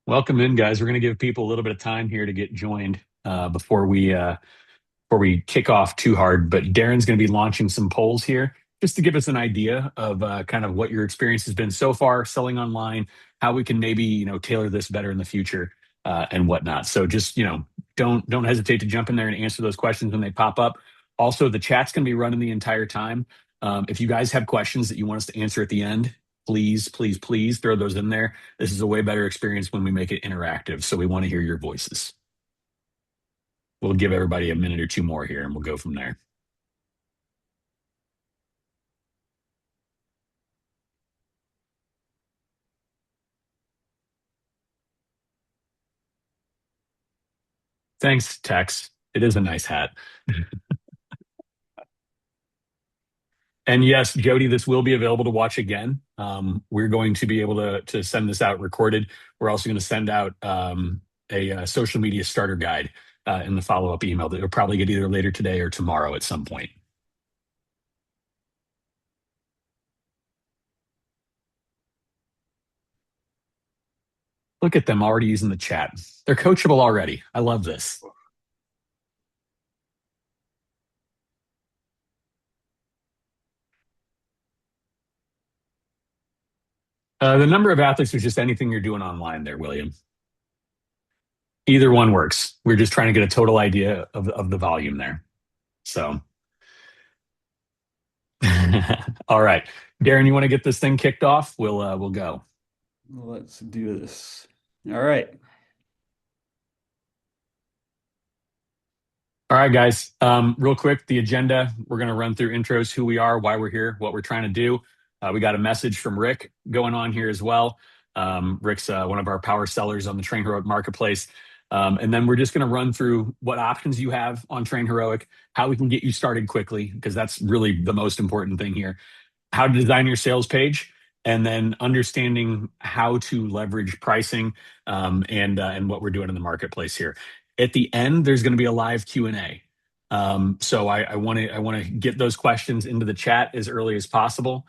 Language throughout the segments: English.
Welcome in, guys. We're going to give people a little bit of time here to get joined before we kick off too hard. But Darren's going to be launching some polls here just to give us an idea of kind of what your experience has been so far selling online, how we can maybe tailor this better in the future, and whatnot. So just don't hesitate to jump in there and answer those questions when they pop up. Also, the chat's going to be running the entire time. If you guys have questions that you want us to answer at the end, please throw those in there. This is a way better experience when we make it interactive. So we want to hear your voices. We'll give everybody a minute or two more here and we'll go from there. Thanks, Tex. It is a nice hat. And yes, Jody, this will be available to watch again. We're going to be able to send this out recorded. We're also going to send out a social media starter guide in the follow-up email that you'll probably get either later today or tomorrow at some point. Look at them already using the chat. They're coachable already. I love this. The number of athletes is just anything you're doing online there, William. Either one works. We're just trying to get a total idea of the volume there. So, all right, Darren, you want to get this thing kicked off? We'll go. Let's do this. All right. All right, guys. Real quick, the agenda. We're going to run through intros, who we are, why we're here, what we're trying to do. We got a message from Rick going on here as well. Rick's one of our power sellers on the TrainHeroic Marketplace. And then we're just going to run through what options you have on TrainHeroic, how we can get you started quickly, because that's really the most important thing here. How to design your sales page, and then understanding how to leverage pricing, and what we're doing in the marketplace here. At the end, there's going to be a live Q&A. So I want to get those questions into the chat as early as possible,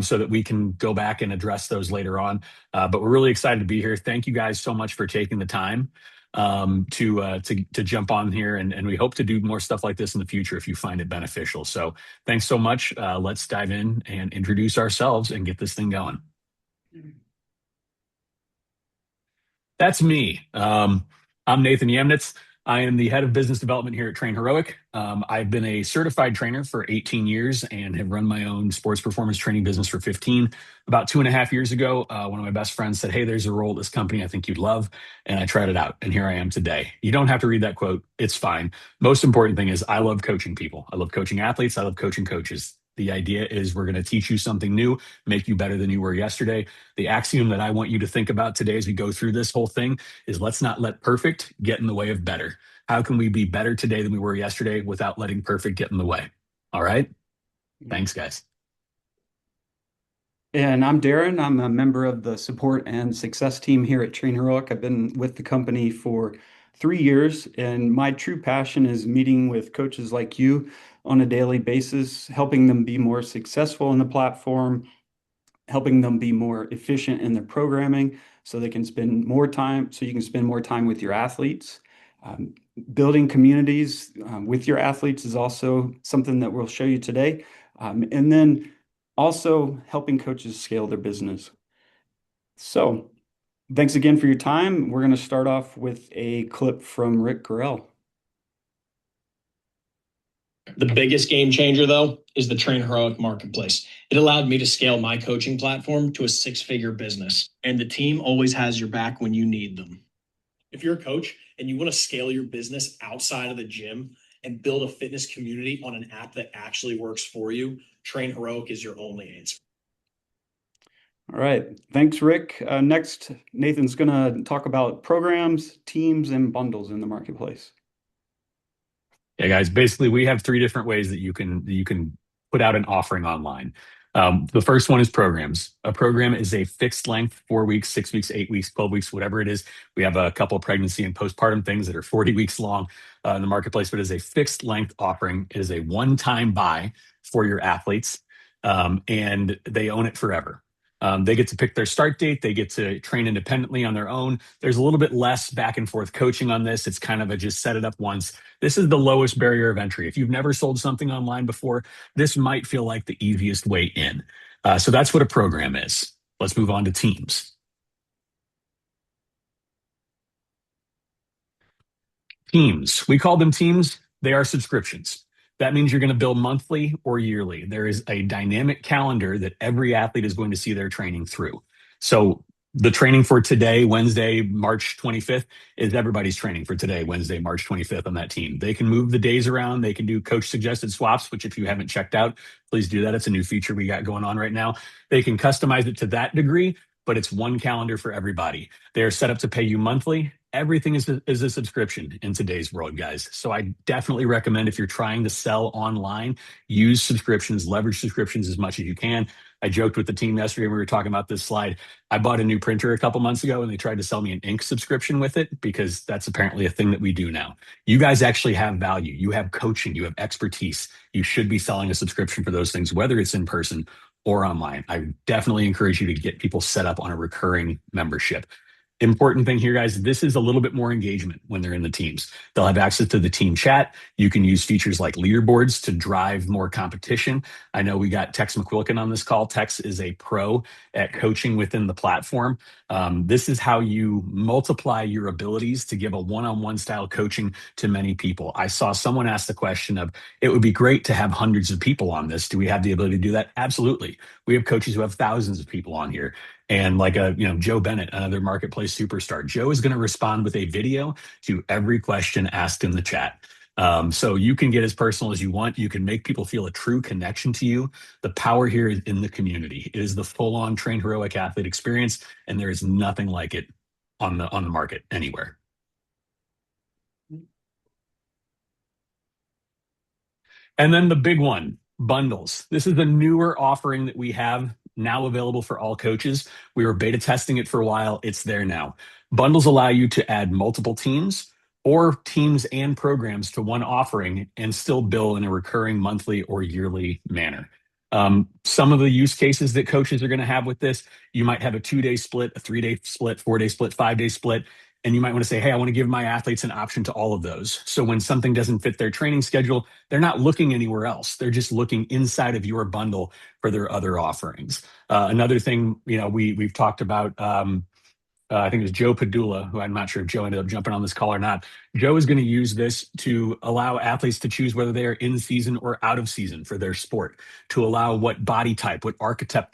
so that we can go back and address those later on. But we're really excited to be here. Thank you guys so much for taking the time to jump on here, and we hope to do more stuff like this in the future if you find it beneficial. So thanks so much. Let's dive in and introduce ourselves and get this thing going. That's me. I'm Nathan Yemnitz. I am the head of business development here at TrainHeroic. I've been a certified trainer for 18 years and have run my own sports performance training business for 15. About 2.5 years ago, one of my best friends said, "Hey, there's a role at this company I think you'd love." And I tried it out, and here I am today. You don't have to read that quote. It's fine. Most important thing is I love coaching people. I love coaching athletes. I love coaching coaches. The idea is we're going to teach you something new, make you better than you were yesterday. The axiom that I want you to think about today as we go through this whole thing is let's not let perfect get in the way of better. How can we be better today than we were yesterday without letting perfect get in the way? All right. Thanks, guys. And I'm Darren. I'm a member of the support and success team here at TrainHeroic. I've been with the company for 3 years, and my true passion is meeting with coaches like you on a daily basis, helping them be more successful in the platform, helping them be more efficient in their programming so they can spend more time, so you can spend more time with your athletes. Building communities with your athletes is also something that we'll show you today. And then also helping coaches scale their business. So thanks again for your time. We're going to start off with a clip from Rick Gorell. The biggest game changer, though, is the TrainHeroic Marketplace. It allowed me to scale my coaching platform to a 6-figure business, and the team always has your back when you need them. If you're a coach and you want to scale your business outside of the gym and build a fitness community on an app that actually works for you, TrainHeroic is your only answer. All right. Thanks, Rick. Next, Nathan's going to talk about programs, teams, and bundles in the marketplace. Yeah, guys. Basically, we have 3 different ways that you can put out an offering online. The first one is programs. A program is a fixed length, 4 weeks, 6 weeks, 8 weeks, 12 weeks, whatever it is. We have a couple of pregnancy and postpartum things that are 40 weeks long in the marketplace, but it is a fixed length offering. It is a one-time buy for your athletes, and they own it forever. They get to pick their start date. They get to train independently on their own. There's a little bit less back and forth coaching on this. It's kind of a just set it up once. This is the lowest barrier of entry. If you've never sold something online before, this might feel like the easiest way in. So that's what a program is. Let's move on to teams. Teams. We call them teams. They are subscriptions. That means you're going to bill monthly or yearly. There is a dynamic calendar that every athlete is going to see their training through. So the training for today, Wednesday, March 25th, is everybody's training for today, Wednesday, March 25th on that team. They can move the days around. They can do coach suggested swaps, which if you haven't checked out, please do that. It's a new feature we got going on right now. They can customize it to that degree, but it's one calendar for everybody. They are set up to pay you monthly. Everything is a subscription in today's world, guys. So I definitely recommend if you're trying to sell online, use subscriptions, leverage subscriptions as much as you can. I joked with the team yesterday when we were talking about this slide. I bought a new printer a couple months ago and they tried to sell me an ink subscription with it because that's apparently a thing that we do now. You guys actually have value. You have coaching, you have expertise. You should be selling a subscription for those things, whether it's in person or online. I definitely encourage you to get people set up on a recurring membership. Important thing here, guys, this is a little bit more engagement when they're in the teams. They'll have access to the team chat. You can use features like leaderboards to drive more competition. I know we got Tex McQuilkin on this call. Tex is a pro at coaching within the platform. This is how you multiply your abilities to give a one-on-one style coaching to many people. I saw someone ask the question of, it would be great to have hundreds of people on this. Do we have the ability to do that? Absolutely. We have coaches who have thousands of people on here. And like Joe Bennett, another marketplace superstar, Joe is going to respond with a video to every question asked in the chat. So you can get as personal as you want. You can make people feel a true connection to you. The power here is in the community. It is the full-on TrainHeroic athlete experience, and there is nothing like it on the market anywhere. And then the big one, bundles. This is a newer offering that we have now available for all coaches. We were beta testing it for a while. It's there now. Bundles allow you to add multiple teams or teams and programs to one offering and still bill in a recurring monthly or yearly manner. Some of the use cases that coaches are going to have with this, you might have a 2-day split, a 3-day split, 4-day split, 5-day split. And you might want to say, hey, I want to give my athletes an option to all of those. So when something doesn't fit their training schedule, they're not looking anywhere else. They're just looking inside of your bundle for their other offerings. Another thing, we've talked about, I think it was Joe Padula, who I'm not sure if Joe ended up jumping on this call or not. Joe is going to use this to allow athletes to choose whether they are in season or out of season for their sport, to allow what body type, what archetype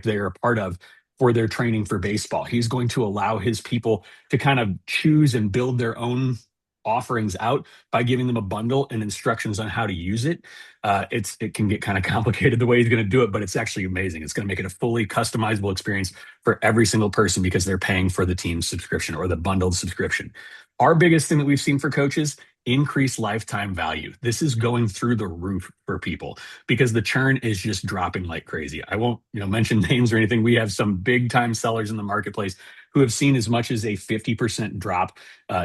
they are a part of for their training for baseball. He's going to allow his people to kind of choose and build their own offerings out by giving them a bundle and instructions on how to use it. It can get kind of complicated the way he's going to do it, but it's actually amazing. It's going to make it a fully customizable experience for every single person because they're paying for the team subscription or the bundled subscription. Our biggest thing that we've seen for coaches, increase lifetime value. This is going through the roof for people because the churn is just dropping like crazy. I won't, mention names or anything. We have some big time sellers in the marketplace who have seen as much as a 50% drop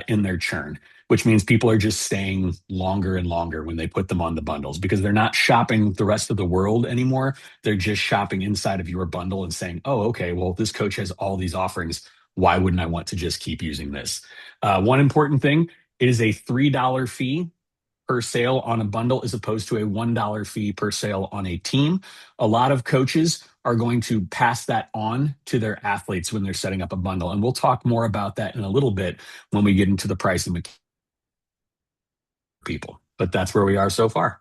in their churn, which means people are just staying longer and longer when they put them on the bundles because they're not shopping the rest of the world anymore. They're just shopping inside of your bundle and saying, oh, okay, well, this coach has all these offerings. Why wouldn't I want to just keep using this? One important thing, it is a $3 fee per sale on a bundle as opposed to a $1 fee per sale on a team. A lot of coaches are going to pass that on to their athletes when they're setting up a bundle. And we'll talk more about that in a little bit when we get into the pricing people, but that's where we are so far.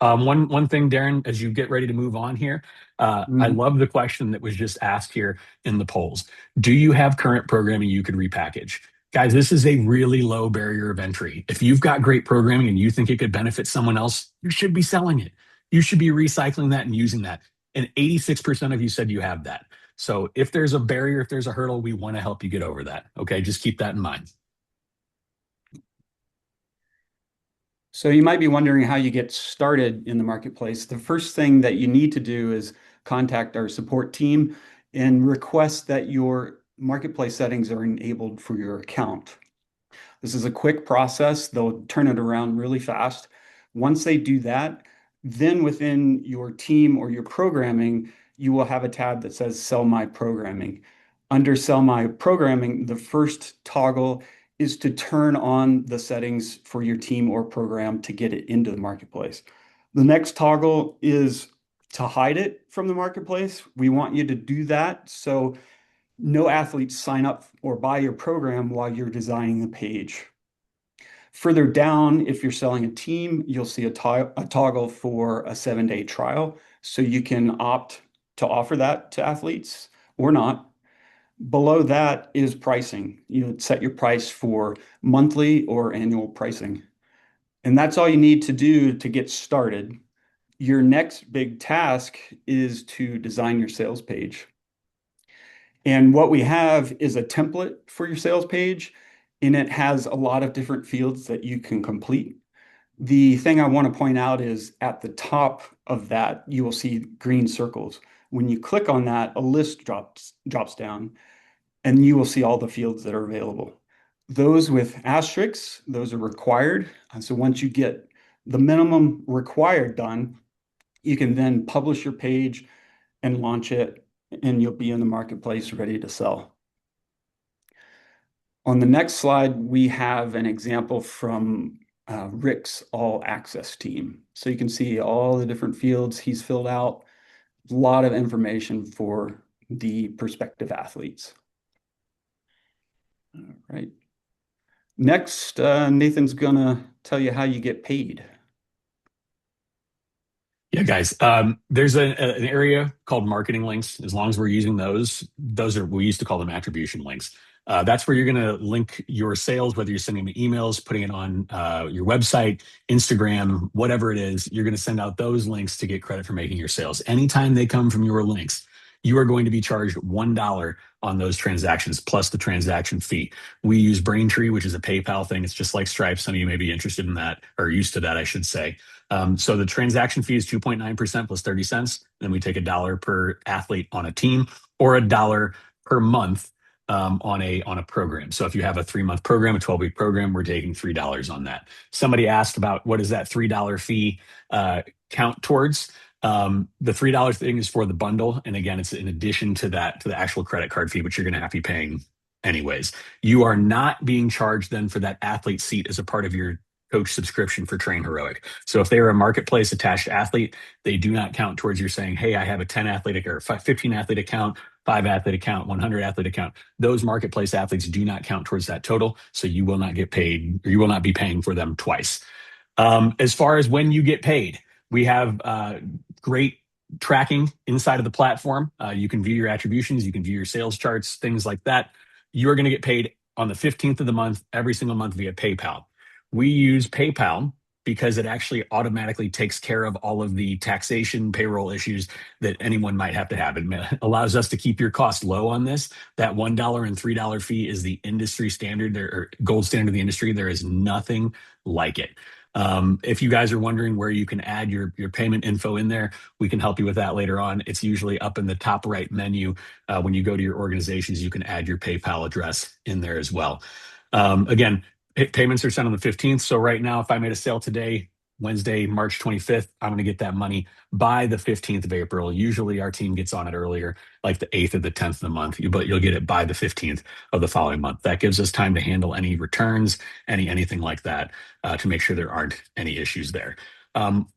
One thing, Darren, as you get ready to move on here, I love the question that was just asked here in the polls. Do you have current programming you could repackage? Guys, this is a really low barrier of entry. If you've got great programming and you think it could benefit someone else, you should be selling it. You should be recycling that and using that. And 86% of you said you have that. So if there's a barrier, if there's a hurdle, we want to help you get over that. Okay, just keep that in mind. So you might be wondering how you get started in the marketplace. The first thing that you need to do is contact our support team and request that your marketplace settings are enabled for your account. This is a quick process. They'll turn it around really fast. Once they do that, then within your team or your programming, you will have a tab that says Sell My Programming. Under Sell My Programming, the first toggle is to turn on the settings for your team or program to get it into the marketplace. The next toggle is to hide it from the marketplace. We want you to do that so no athletes sign up or buy your program while you're designing the page. Further down, if you're selling a team, you'll see a toggle for a 7-day trial. So you can opt to offer that to athletes or not. Below that is pricing. You set your price for monthly or annual pricing. And that's all you need to do to get started. Your next big task is to design your sales page. And what we have is a template for your sales page, and it has a lot of different fields that you can complete. The thing I want to point out is at the top of that, you will see green circles. When you click on that, a list drops down, and you will see all the fields that are available. Those with asterisks, those are required. And so once you get the minimum required done, you can then publish your page and launch it, and you'll be in the marketplace ready to sell. On the next slide, we have an example from Rick's All Access team. So you can see all the different fields he's filled out, a lot of information for the prospective athletes. All right. Next, Nathan's gonna tell you how you get paid. Yeah, guys. There's an area called marketing links. As long as we're using those are, we used to call them attribution links. That's where you're going to link your sales, whether you're sending them emails, putting it on your website, Instagram, whatever it is. You're going to send out those links to get credit for making your sales. Anytime they come from your links, you are going to be charged $1 on those transactions plus the transaction fee. We use Braintree, which is a PayPal thing. It's just like Stripe. Some of you may be interested in that, or used to that, I should say. So the transaction fee is 2.9% plus 30 cents. Then we take $1 per athlete on a team, or $1 per month on a program. So if you have a 3-month program, a 12-week program, we're taking $3 on that. Somebody asked about what does that $3 fee count towards? The $3 thing is for the bundle. And again, it's in addition to that, to the actual credit card fee, which you're going to have to be paying anyways. You are not being charged then for that athlete seat as a part of your coach subscription for TrainHeroic. So if they are a marketplace attached athlete, they do not count towards your saying, hey, I have a 10 athlete or 15 athlete account, 5 athlete account, 100 athlete account. Those marketplace athletes do not count towards that total. So you will not get paid, or you will not be paying for them twice. As far as when you get paid, we have great tracking inside of the platform. You can view your attributions, you can view your sales charts, things like that. You're going to get paid on the 15th of the month, every single month via PayPal. We use PayPal because it actually automatically takes care of all of the taxation, payroll issues that anyone might have to have. It allows us to keep your cost low on this. That $1 and $3 fee is the industry standard, or gold standard of the industry. There is nothing like it. If you guys are wondering where you can add your payment info in there, we can help you with that later on. It's usually up in the top right menu. When you go to your organizations, you can add your PayPal address in there as well. Again, payments are sent on the 15th. So right now, if I made a sale today, Wednesday, March 25th, I'm going to get that money by the 15th of April. Usually our team gets on it earlier, like the 8th or the 10th of the month, but you'll get it by the 15th of the following month. That gives us time to handle any returns, anything like that, to make sure there aren't any issues there.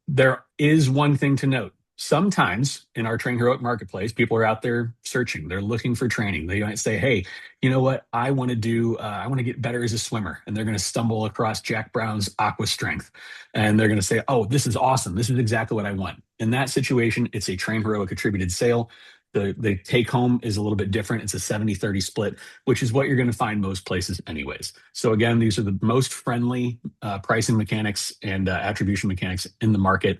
There is one thing to note. Sometimes in our TrainHeroic Marketplace, people are out there searching. They're looking for training. They might say, hey, you know what? I want to get better as a swimmer. And they're going to stumble across Jack Brown's Aqua Strength. And they're going to say, oh, this is awesome. This is exactly what I want. In that situation, it's a TrainHeroic attributed sale. The take home is a little bit different. It's a 70-30 split, which is what you're going to find most places anyways. So again, these are the most friendly pricing mechanics and attribution mechanics in the market.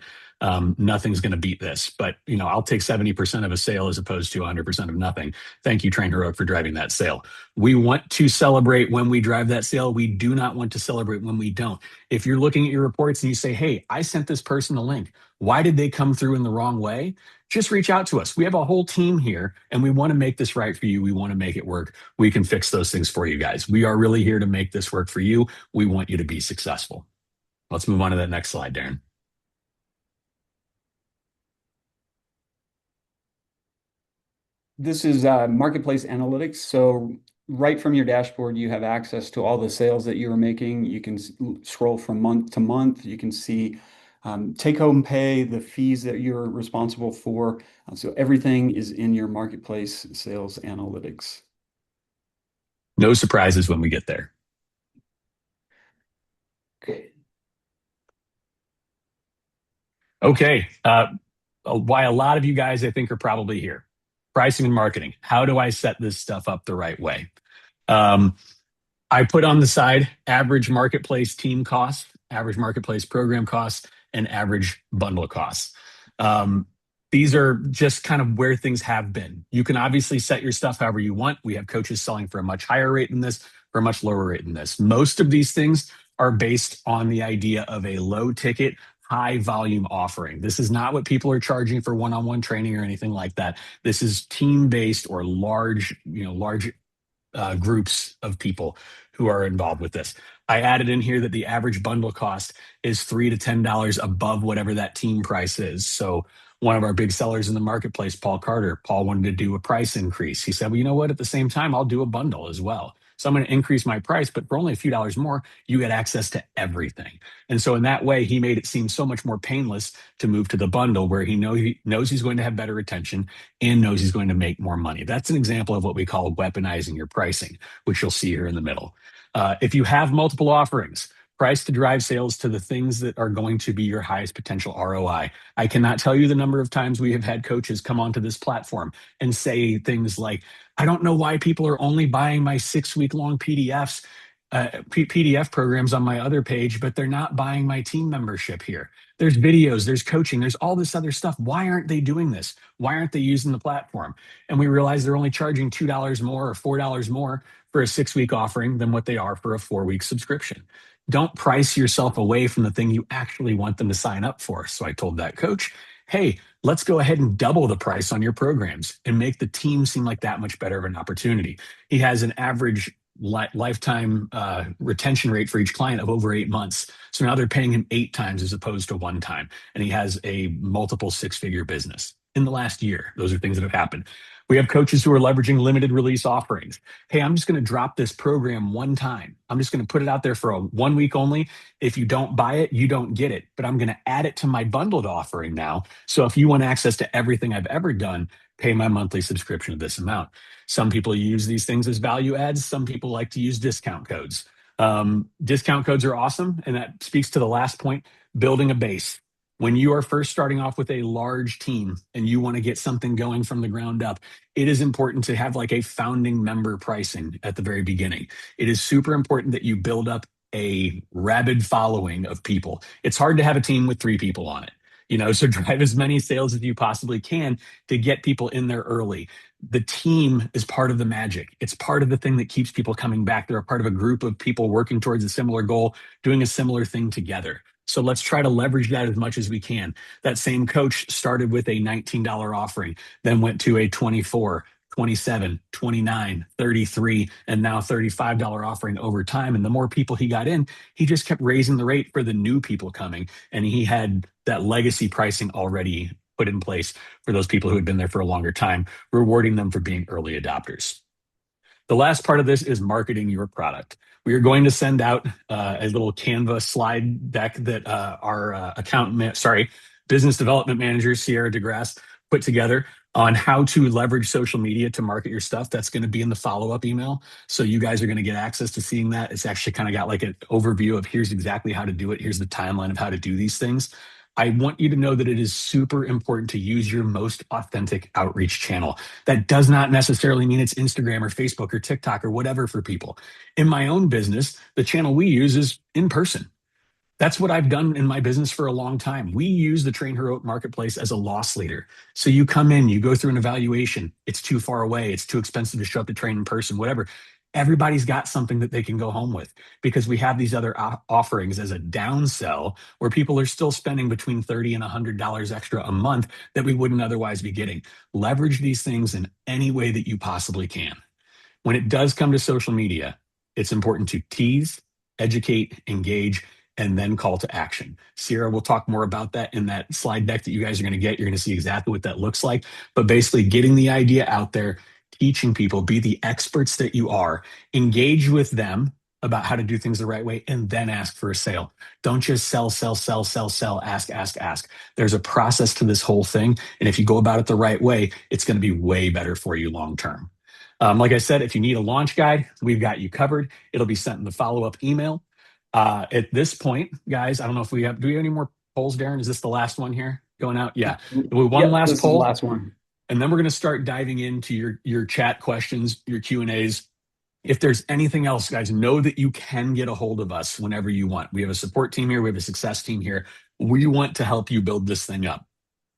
Nothing's going to beat this, but I'll take 70% of a sale as opposed to 100% of nothing. Thank you, TrainHeroic, for driving that sale. We want to celebrate when we drive that sale. We do not want to celebrate when we don't. If you're looking at your reports and you say, hey, I sent this person a link, why did they come through in the wrong way? Just reach out to us. We have a whole team here and we want to make this right for you. We want to make it work. We can fix those things for you guys. We are really here to make this work for you. We want you to be successful. Let's move on to that next slide, Darren. This is Marketplace Analytics. So right from your dashboard, you have access to all the sales that you are making. You can scroll from month to month. You can see take-home pay, the fees that you're responsible for. So everything is in your Marketplace Sales Analytics. No surprises when we get there. Okay. Why a lot of you guys, I think, are probably here. Pricing and marketing. How do I set this stuff up the right way? I put on the side average marketplace team costs, average marketplace program costs, and average bundle costs. These are just kind of where things have been. You can obviously set your stuff however you want. We have coaches selling for a much higher rate than this, for a much lower rate than this. Most of these things are based on the idea of a low ticket, high volume offering. This is not what people are charging for one-on-one training or anything like that. This is team based or large, large groups of people who are involved with this. I added in here that the average bundle cost is $3 to $10 above whatever that team price is. So one of our big sellers in the marketplace, Paul Carter, Paul wanted to do a price increase. He said, well, you know what? At the same time, I'll do a bundle as well. So I'm going to increase my price, but for only a few dollars more, you get access to everything. And so in that way, he made it seem so much more painless to move to the bundle where he knows he's going to have better retention and knows he's going to make more money. That's an example of what we call weaponizing your pricing, which you'll see here in the middle. If you have multiple offerings, price to drive sales to the things that are going to be your highest potential ROI. I cannot tell you the number of times we have had coaches come onto this platform and say things like, I don't know why people are only buying my 6-week long PDFs, PDF programs on my other page, but they're not buying my team membership here. There's videos, there's coaching, there's all this other stuff. Why aren't they doing this? Why aren't they using the platform? And we realize they're only charging $2 more or $4 more for a 6-week offering than what they are for a 4-week subscription. Don't price yourself away from the thing you actually want them to sign up for. So I told that coach, hey, let's go ahead and double the price on your programs and make the team seem like that much better of an opportunity. He has an average lifetime retention rate for each client of over 8 months. So now they're paying him 8 times as opposed to 1 time. And he has a multiple 6-figure business in the last year. Those are things that have happened. We have coaches who are leveraging limited release offerings. Hey, I'm just going to drop this program 1 time. I'm just going to put it out there for a 1 week only. If you don't buy it, you don't get it. But I'm going to add it to my bundled offering now. So if you want access to everything I've ever done, pay my monthly subscription of this amount. Some people use these things as value adds. Some people like to use discount codes. Discount codes are awesome. And that speaks to the last point, building a base. When you are first starting off with a large team and you want to get something going from the ground up, it is important to have like a founding member pricing at the very beginning. It is super important that you build up a rabid following of people. It's hard to have a team with 3 people on it. So drive as many sales as you possibly can to get people in there early. The team is part of the magic. It's part of the thing that keeps people coming back. They're a part of a group of people working towards a similar goal, doing a similar thing together. So let's try to leverage that as much as we can. That same coach started with a $19 offering, then went to a 24, 27, 29, 33, and now $35 offering over time. And the more people he got in, he just kept raising the rate for the new people coming. And he had that legacy pricing already put in place for those people who had been there for a longer time, rewarding them for being early adopters. The last part of this is marketing your product. We are going to send out a little Canva slide deck that our business development manager, Sierra DeGrasse, put together on how to leverage social media to market your stuff. That's going to be in the follow-up email. So you guys are going to get access to seeing that. It's actually kind of got like an overview of here's exactly how to do it. Here's the timeline of how to do these things. I want you to know that it is super important to use your most authentic outreach channel. That does not necessarily mean it's Instagram or Facebook or TikTok or whatever for people. In my own business, the channel we use is in person. That's what I've done in my business for a long time. We use the TrainHeroic Marketplace as a loss leader. So you come in, you go through an evaluation. It's too far away. It's too expensive to show up to train in person, whatever. Everybody's got something that they can go home with because we have these other offerings as a downsell where people are still spending between $30 and $100 extra a month that we wouldn't otherwise be getting. Leverage these things in any way that you possibly can. When it does come to social media, it's important to tease, educate, engage, and then call to action. Sierra will talk more about that in that slide deck that you guys are going to get. You're going to see exactly what that looks like. But basically, getting the idea out there, teaching people, be the experts that you are, engage with them about how to do things the right way, and then ask for a sale. Don't just sell, sell, sell, sell, sell, ask, ask, ask. There's a process to this whole thing. And if you go about it the right way, it's going to be way better for you long term. Like I said, if you need a launch guide, we've got you covered. It'll be sent in the follow-up email. At this point, guys, I don't know if do we have any more polls, Darren? Is this the last one here going out? Yeah. One Yep, last this is the poll. last one. And then we're going to start diving into your chat questions, your Q&As. If there's anything else, guys, know that you can get a hold of us whenever you want. We have a support team here. We have a success team here. We want to help you build this thing up.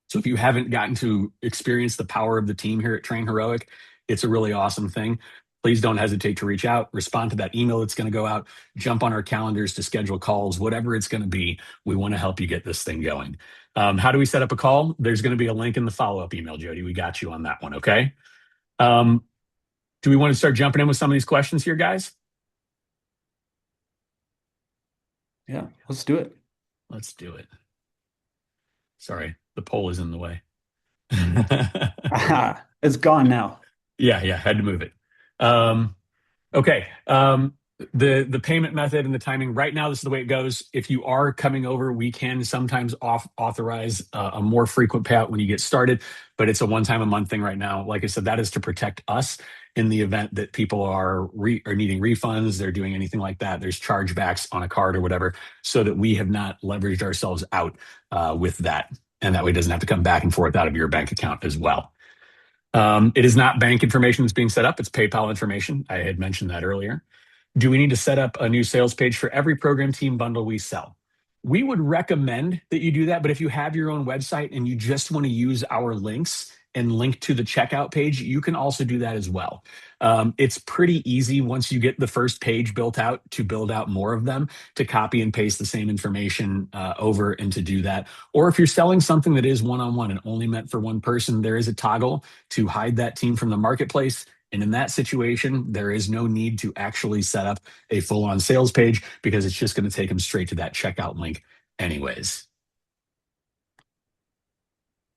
So if you haven't gotten to experience the power of the team here at TrainHeroic, it's a really awesome thing. Please don't hesitate to reach out, respond to that email that's going to go out, jump on our calendars to schedule calls, whatever it's going to be. We want to help you get this thing going. How do we set up a call? There's going to be a link in the follow-up email, Jody. We got you on that one, okay? Do we want to start jumping in with some of these questions here, guys? Yeah, let's do it. Let's do it. Sorry, the poll is in the way. It's gone now. Yeah, had to move it. Okay. The payment method and the timing. Right now, this is the way it goes. If you are coming over, we can sometimes authorize a more frequent payout when you get started, but it's a one-time a month thing right now. Like I said, that is to protect us in the event that people are needing refunds, they're doing anything like that. There's chargebacks on a card or whatever, so that we have not leveraged ourselves out with that. And that way it doesn't have to come back and forth out of your bank account as well. It is not bank information that's being set up. It's PayPal information. I had mentioned that earlier. Do we need to set up a new sales page for every program team bundle we sell? We would recommend that you do that, but if you have your own website and you just want to use our links and link to the checkout page, you can also do that as well. It's pretty easy once you get the first page built out to build out more of them, to copy and paste the same information over and to do that. Or if you're selling something that is one-on-one and only meant for one person, there is a toggle to hide that team from the marketplace. And in that situation, there is no need to actually set up a full-on sales page because it's just going to take them straight to that checkout link anyways.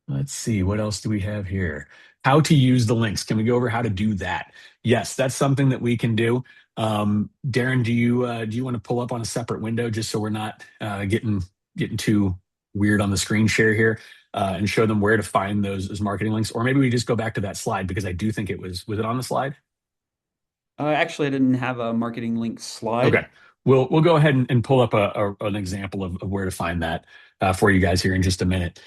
Let's see, what else do we have here? How to use the links. Can we go over how to do that? Yes, that's something that we can do. Darren, do you want to pull up on a separate window just so we're not getting too weird on the screen share here, and show them where to find those marketing links? Or maybe we just go back to that slide, because I do think was it on the slide? Actually, I didn't have a marketing link slide. Okay, we'll go ahead and pull up an example of where to find that for you guys here in just a minute.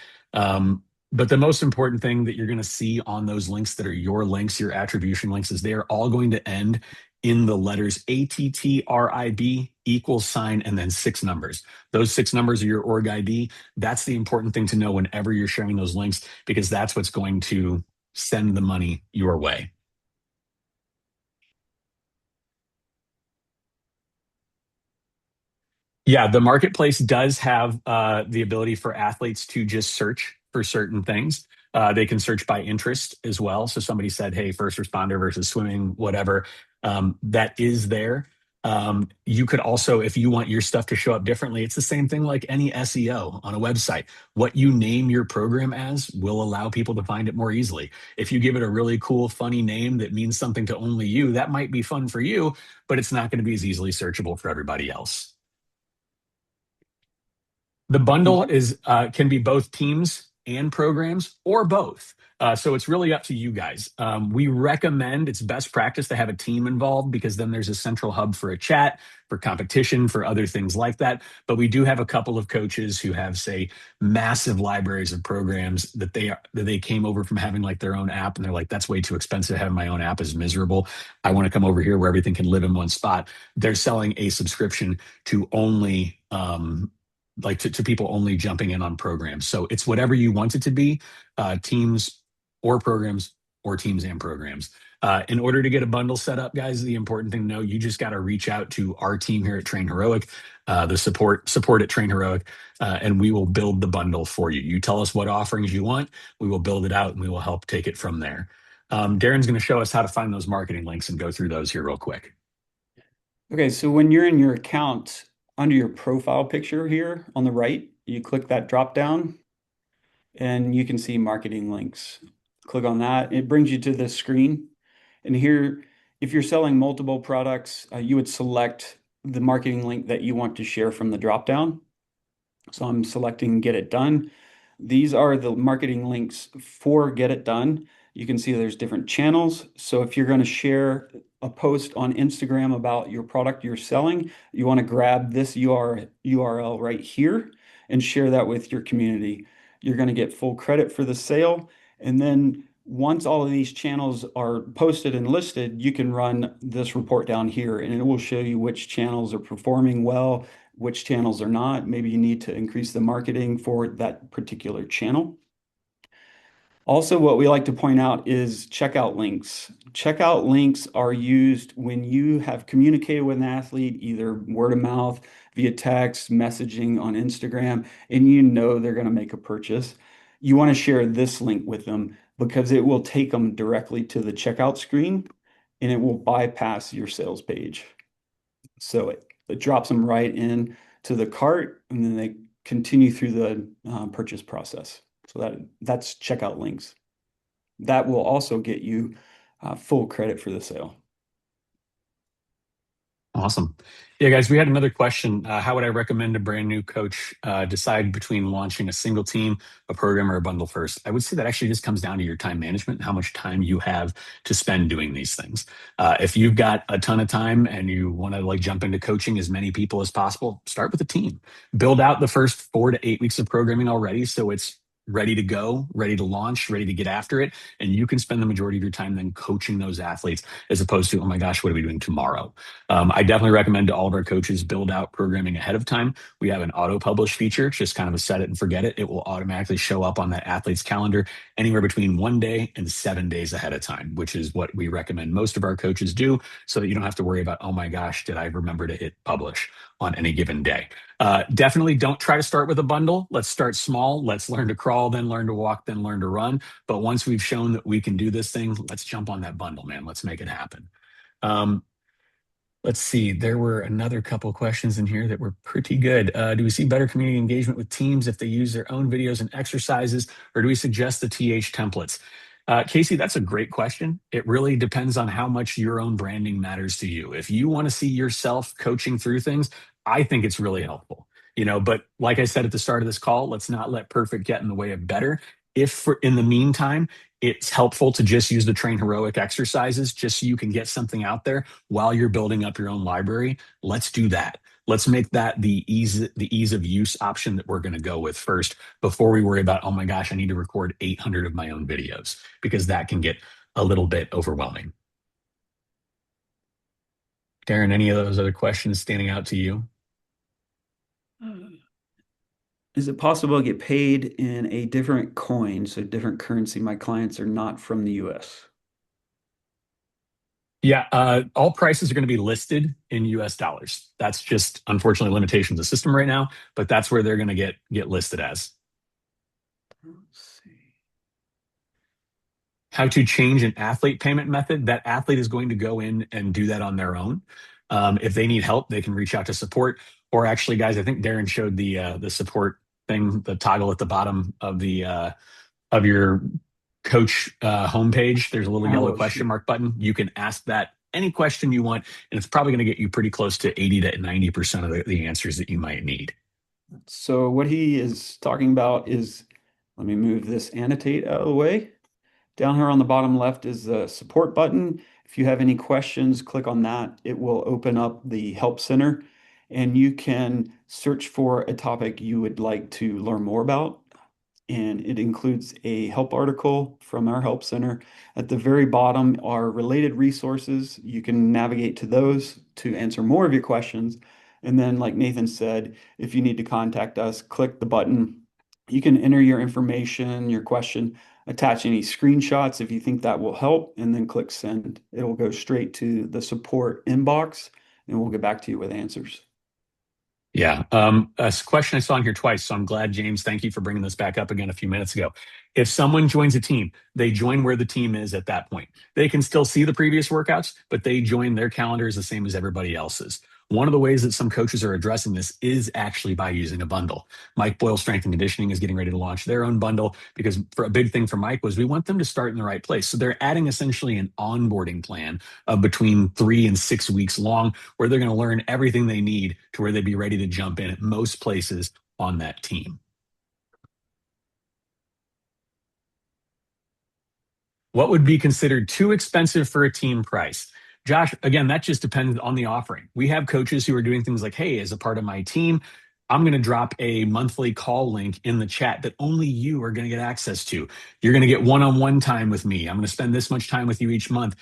But the most important thing that you're going to see on those links that are your links, your attribution links, is they are all going to end in the letters ATTRIB =, and then 6 numbers. Those 6 numbers are your org ID. That's the important thing to know whenever you're sharing those links, because that's what's going to send the money your way. Yeah, the marketplace does have the ability for athletes to just search for certain things. They can search by interest as well. So somebody said, hey, first responder versus swimming, whatever, that is there. You could also, if you want your stuff to show up differently, it's the same thing like any SEO on a website. What you name your program as will allow people to find it more easily. If you give it a really cool, funny name that means something to only you, that might be fun for you, but it's not going to be as easily searchable for everybody else. The bundle can be both teams and programs, or both. So it's really up to you guys. We recommend, it's best practice to have a team involved, because then there's a central hub for a chat, for competition, for other things like that. But we do have a couple of coaches who have, say, massive libraries of programs that they came over from having like their own app, and they're like, that's way too expensive. Having my own app is miserable. I want to come over here where everything can live in one spot. They're selling a subscription to only to people only jumping in on programs. So it's whatever you want it to be, teams or programs, or teams and programs. In order to get a bundle set up, guys, the important thing to know, you just got to reach out to our team here at TrainHeroic, the support at TrainHeroic, and we will build the bundle for you. You tell us what offerings you want, we will build it out, and we will help take it from there. Darren's going to show us how to find those marketing links and go through those here real quick. Okay, so when you're in your account, under your profile picture here on the right, you click that drop down and you can see marketing links. Click on that. It brings you to this screen. And here, if you're selling multiple products, you would select the marketing link that you want to share from the drop down. So I'm selecting Get It Done. These are the marketing links for Get It Done. You can see there's different channels. So if you're going to share a post on Instagram about your product you're selling, you want to grab this URL right here and share that with your community. You're going to get full credit for the sale. And then once all of these channels are posted and listed, you can run this report down here and it will show you which channels are performing well, which channels are not. Maybe you need to increase the marketing for that particular channel. Also, what we like to point out is checkout links. Checkout links are used when you have communicated with an athlete, either word of mouth, via text, messaging on Instagram, and you know they're going to make a purchase. You want to share this link with them because it will take them directly to the checkout screen and it will bypass your sales page. So it drops them right in to the cart and then they continue through the purchase process. So that's checkout links. That will also get you full credit for the sale. Awesome. Yeah, guys, we had another question. How would I recommend a brand new coach decide between launching a single team, a program, or a bundle first? I would say that actually just comes down to your time management and how much time you have to spend doing these things. If you've got a ton of time and you want to like jump into coaching as many people as possible, start with a team. Build out the first 4 to 8 weeks of programming already so it's ready to go, ready to launch, ready to get after it. And you can spend the majority of your time then coaching those athletes as opposed to, oh my gosh, what are we doing tomorrow? I definitely recommend to all of our coaches build out programming ahead of time. We have an auto publish feature, just kind of a set it and forget it. It will automatically show up on that athlete's calendar anywhere between 1 day and 7 days ahead of time, which is what we recommend most of our coaches do so that you don't have to worry about, oh my gosh, did I remember to hit publish on any given day? Definitely don't try to start with a bundle. Let's start small. Let's learn to crawl, then learn to walk, then learn to run. But once we've shown that we can do this thing, let's jump on that bundle, man. Let's make it happen. Let's see. There were another couple questions in here that were pretty good. Do we see better community engagement with teams if they use their own videos and exercises, or do we suggest the TH templates? Casey, that's a great question. It really depends on how much your own branding matters to you. If you want to see yourself coaching through things, I think it's really helpful. But like I said at the start of this call, let's not let perfect get in the way of better. If in the meantime, it's helpful to just use the Train Heroic exercises just so you can get something out there while you're building up your own library, let's do that. Let's make that the ease of use option that we're going to go with first before we worry about, oh my gosh, I need to record 800 of my own videos, because that can get a little bit overwhelming. Darren, any of those other questions standing out to you? Is it possible to get paid in a different coin, so different currency? My clients are not from the US. Yeah, all prices are going to be listed in US dollars. That's just unfortunately limitation of the system right now, but that's where they're going to get listed as. Let's see. How to change an athlete payment method. That athlete is going to go in and do that on their own. If they need help, they can reach out to support. Or actually, guys, I think Darren showed the support thing, the toggle at the bottom of your coach homepage. There's a little yellow question mark button. You can ask that any question you want, and it's probably going to get you pretty close to 80 to 90% of the answers that you might need. So what he is talking about is, let me move this annotate out of the way. Down here on the bottom left is the support button. If you have any questions, click on that. It will open up the help center and you can search for a topic you would like to learn more about. And it includes a help article from our help center. At the very bottom are related resources. You can navigate to those to answer more of your questions. And then, like Nathan said, if you need to contact us, click the button. You can enter your information, your question, attach any screenshots if you think that will help, and then click send. It'll go straight to the support inbox, and we'll get back to you with answers. Yeah, a question I saw in here twice, so I'm glad, James, thank you for bringing this back up again a few minutes ago. If someone joins a team, they join where the team is at that point. They can still see the previous workouts, but they join their calendar is the same as everybody else's. One of the ways that some coaches are addressing this is actually by using a bundle. Mike Boyle Strength and Conditioning is getting ready to launch their own bundle, because for a big thing for Mike was we want them to start in the right place. So they're adding essentially an onboarding plan of between 3 and 6 weeks long, where they're going to learn everything they need to where they'd be ready to jump in at most places on that team. What would be considered too expensive for a team price? Josh, again, that just depends on the offering. We have coaches who are doing things like, hey, as a part of my team, I'm going to drop a monthly call link in the chat that only you are going to get access to. You're going to get one-on-one time with me. I'm going to spend this much time with you each month.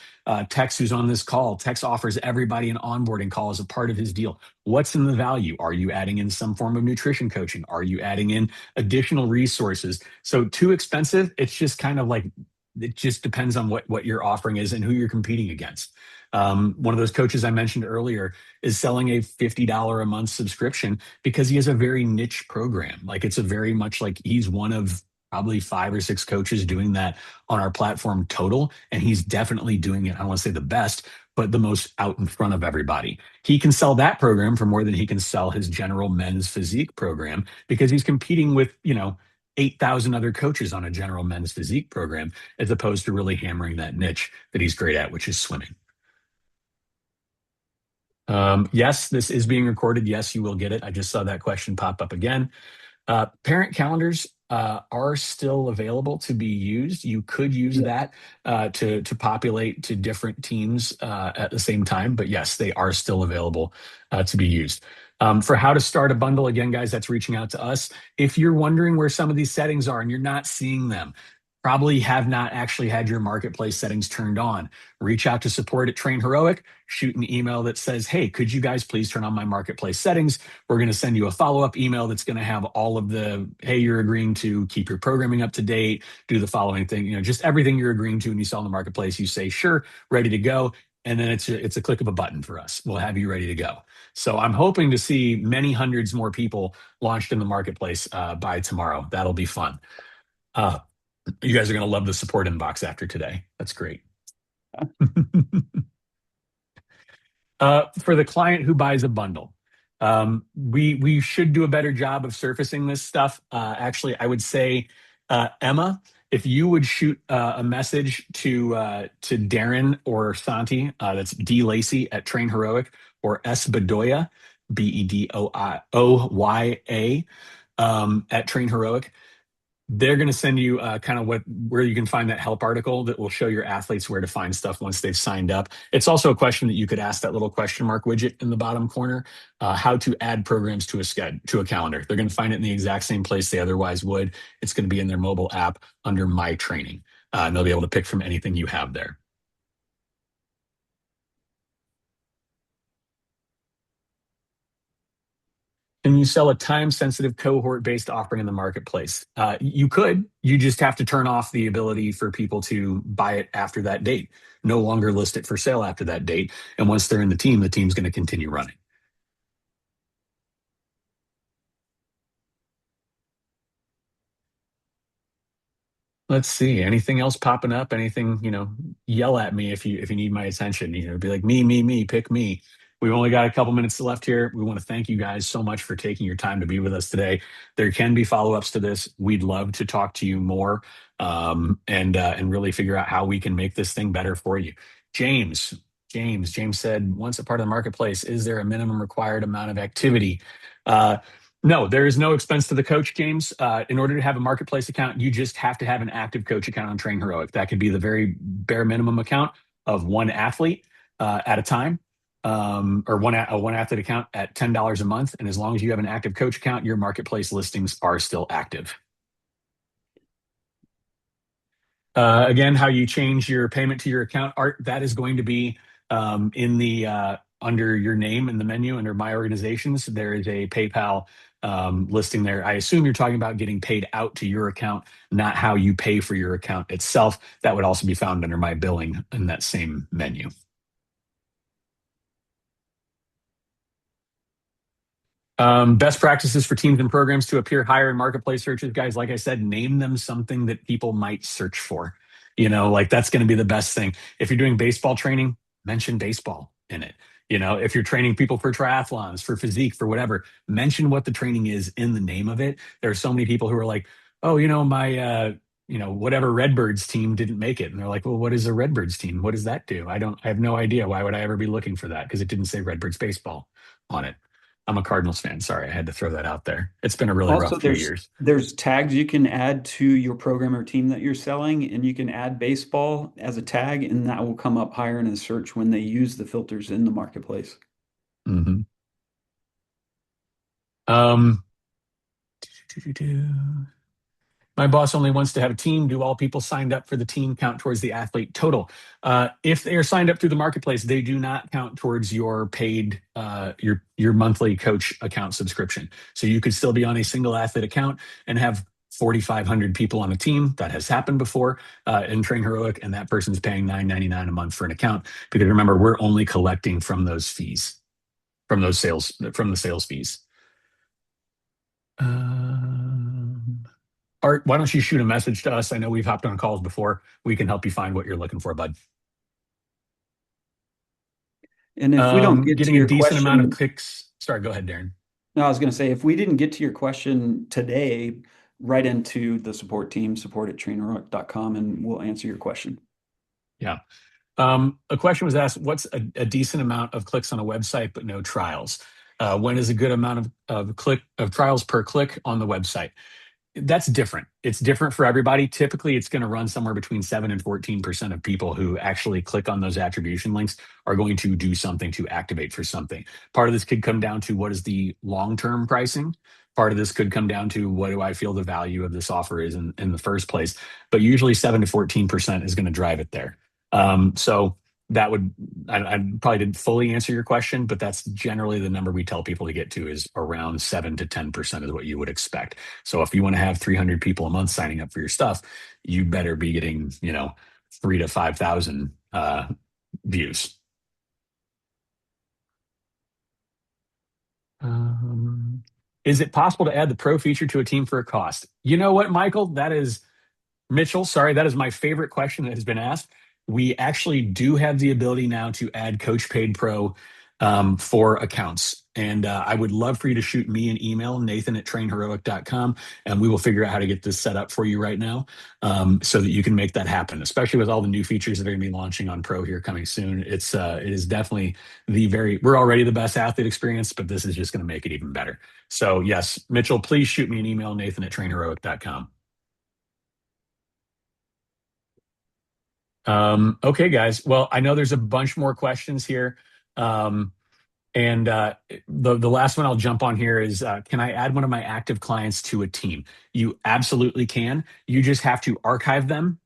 Tex, who's on this call, Tex offers everybody an onboarding call as a part of his deal. What's in the value? Are you adding in some form of nutrition coaching? Are you adding in additional resources? So too expensive, it's just kind of like, it just depends on what your offering is and who you're competing against. One of those coaches I mentioned earlier is selling a $50 a month subscription because he has a very niche program. Like, it's a very much like he's one of probably 5 or 6 coaches doing that on our platform total. And he's definitely doing it, I don't want to say the best, but the most out in front of everybody. He can sell that program for more than he can sell his general men's physique program, because he's competing with, 8,000 other coaches on a general men's physique program, as opposed to really hammering that niche that he's great at, which is swimming. Yes, this is being recorded. Yes, you will get it. I just saw that question pop up again. Parent calendars are still available to be used. You could use that to populate to different teams at the same time. But yes, they are still available to be used. For how to start a bundle, again, guys, that's reaching out to us. If you're wondering where some of these settings are and you're not seeing them, probably have not actually had your marketplace settings turned on. Reach out to support at TrainHeroic, shoot an email that says, hey, could you guys please turn on my marketplace settings? We're going to send you a follow-up email that's going to have all of the, hey, you're agreeing to keep your programming up to date, do the following thing, just everything you're agreeing to when you sell in the marketplace. You say, sure, ready to go. And then it's a click of a button for us. We'll have you ready to go. So I'm hoping to see many hundreds more people launched in the marketplace by tomorrow. That'll be fun. You guys are going to love the support inbox after today. That's great. For the client who buys a bundle, we should do a better job of surfacing this stuff. Actually, I would say, Emma, if you would shoot a message to Darren or Santi, that's D Lacey at TrainHeroic, or S Bedoya, Bedoya, at TrainHeroic. They're going to send you kind of where you can find that help article that will show your athletes where to find stuff once they've signed up. It's also a question that you could ask that little question mark widget in the bottom corner, how to add programs to a calendar. They're going to find it in the exact same place they otherwise would. It's going to be in their mobile app under My Training. And they'll be able to pick from anything you have there. Can you sell a time-sensitive cohort-based offering in the marketplace? You could. You just have to turn off the ability for people to buy it after that date. No longer list it for sale after that date. And once they're in the team's going to continue running. Let's see. Anything else popping up? Anything, yell at me if you need my attention. Be like, me, pick me. We've only got a couple minutes left here. We want to thank you guys so much for taking your time to be with us today. There can be follow-ups to this. We'd love to talk to you more, and really figure out how we can make this thing better for you. James said, once a part of the marketplace, is there a minimum required amount of activity? No, there is no expense to the coach, James. In order to have a marketplace account, you just have to have an active coach account on TrainHeroic. That could be the very bare minimum account of one athlete at a time, or one athlete account at $10 a month. And as long as you have an active coach account, your marketplace listings are still active. Again, how you change your payment to your account, Art, that is going to be in the under your name in the menu under My Organizations. There is a PayPal listing there. I assume you're talking about getting paid out to your account, not how you pay for your account itself. That would also be found under My Billing in that same menu. Best practices for teams and programs to appear higher in marketplace searches, guys. Like I said, name them something that people might search for. Like that's going to be the best thing. If you're doing baseball training, mention baseball in it. If you're training people for triathlons, for physique, for whatever, mention what the training is in the name of it. There are so many people who are like, oh, my whatever Redbirds team didn't make it. And they're like, well, what is a Redbirds team? What does that do? I have no idea. Why would I ever be looking for that? Because it didn't say Redbirds baseball on it. I'm a Cardinals fan. Sorry, I had to throw that out there. It's been a really Also, rough few years. there's tags you can add to your program or team that you're selling, and you can add baseball as a tag, and that will come up higher in a search when they use the filters in the marketplace. Hmm. Um, My boss only wants to have a team. Do all people signed up for the team count towards the athlete total? If they are signed up through the marketplace, they do not count towards your paid your monthly coach account subscription. So you could still be on a single athlete account and have 4,500 people on a team. That has happened before in Train Heroic, and that person's paying $9.99 a month for an account. Because remember, we're only collecting from those fees, from the sales fees. Art, why don't you shoot a message to us? I know we've hopped on calls before. We can help you find what you're looking for, bud. And if we don't get to Getting a your decent amount of question, clicks. Sorry, go ahead, Darren. no, I was going to say, if we didn't get to your question today, write into the support team, support@trainheroic.com, and we'll answer your question. Yeah. A question was asked, what's a decent amount of clicks on a website but no trials? When is a good amount of trials per click on the website? That's different. It's different for everybody. Typically, it's going to run somewhere between 7 and 14% of people who actually click on those attribution links are going to do something to activate for something. Part of this could come down to what is the long-term pricing. Part of this could come down to what do I feel the value of this offer is in the first place. But usually 7 to 14% is going to drive it there. So that would, I probably didn't fully answer your question, but that's generally the number we tell people to get to is around 7 to 10% is what you would expect. So if you want to have 300 people a month signing up for your stuff, you better be getting, 3 to 5,000 views. Is it possible to add the pro feature to a team for a cost? You know what, Michael? Mitchell, sorry, that is my favorite question that has been asked. We actually do have the ability now to add Coach Paid Pro for accounts. And I would love for you to shoot me an email, Nathan@trainheroic.com, and we will figure out how to get this set up for you right now so that you can make that happen, especially with all the new features that are going to be launching on Pro here coming soon. It is definitely we're already the best athlete experience, but this is just going to make it even better. So yes, Mitchell, please shoot me an email, Nathan@trainheroic.com. Okay, guys. Well, I know there's a bunch more questions here. And the last one I'll jump on here is, can I add one of my active clients to a team? You absolutely can. You just have to archive them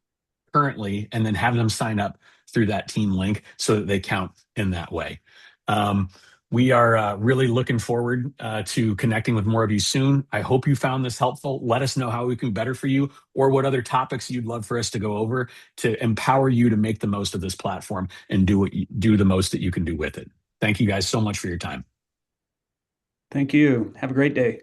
currently and then have them sign up through that team link so that they count in that way. We are really looking forward to connecting with more of you soon. I hope you found this helpful. Let us know how we can be better for you or what other topics you'd love for us to go over to empower you to make the most of this platform and do the most that you can do with it. Thank you guys so much for your time. Thank you. Have a great day.